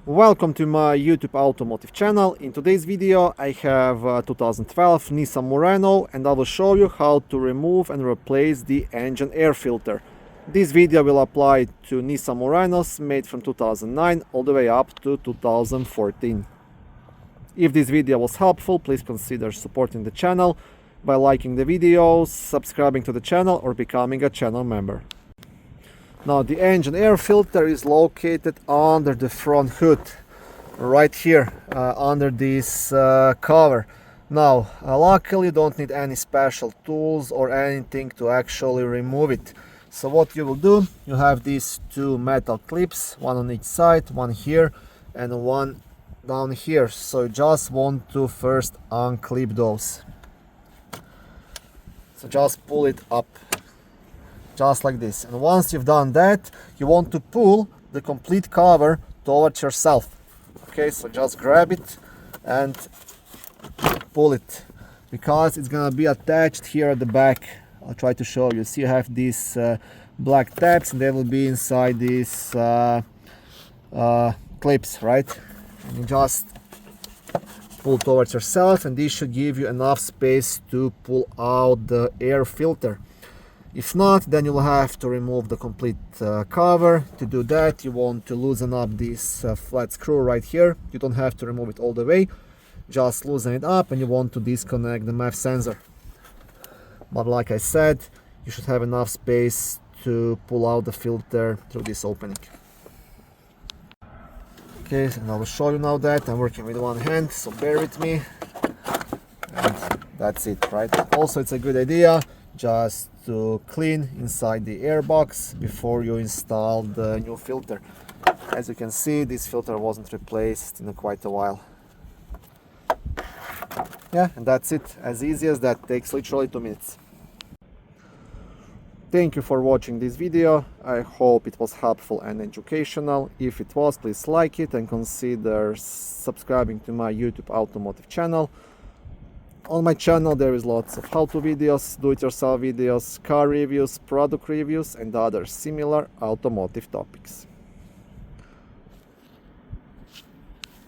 Welcome to my YouTube automotive channel. In today's video I have 2012 Nissan Murano and I will show you how to remove and replace the engine air filter. This video will apply to Nissan Muranos made from 2009 all the way up to 2014. If this video was helpful, please consider supporting the channel by liking the videos, subscribing to the channel or becoming a channel member. Now the engine air filter is located under the front hood, right here, under this cover. Now luckily you don't need any special tools or anything to actually remove it. So what you will do, you have these two metal clips, one on each side, one here and one down here. So you just want to first unclip those. So just pull it up. Just like this. And once you've done that, you want to pull the complete cover towards yourself. Okay, so just grab it and pull it, because it's gonna be attached here at the back. I'll try to show you. See, you have these black tabs and they will be inside these clips, right? And you just pull towards yourself, and this should give you enough space to pull out the air filter. If not, then you'll have to remove the complete cover. To do that, you want to loosen up this flat screw right here. You don't have to remove it all the way, just loosen it up, and you want to disconnect the MAF sensor. But like I said, you should have enough space to pull out the filter through this opening. Okay, and I will show you now that I'm working with one hand, so bear with me. And that's it, right? Also, it's a good idea just to clean inside the air box before you install the new filter. As you can see, this filter wasn't replaced in quite a while. Yeah, and that's it. As easy as that. Takes literally 2 minutes. Thank you for watching this video. I hope it was helpful and educational. If it was, please like it and consider subscribing to my YouTube automotive channel. On my channel there is lots of how-to videos, do-it-yourself videos, car reviews, product reviews and other similar automotive topics.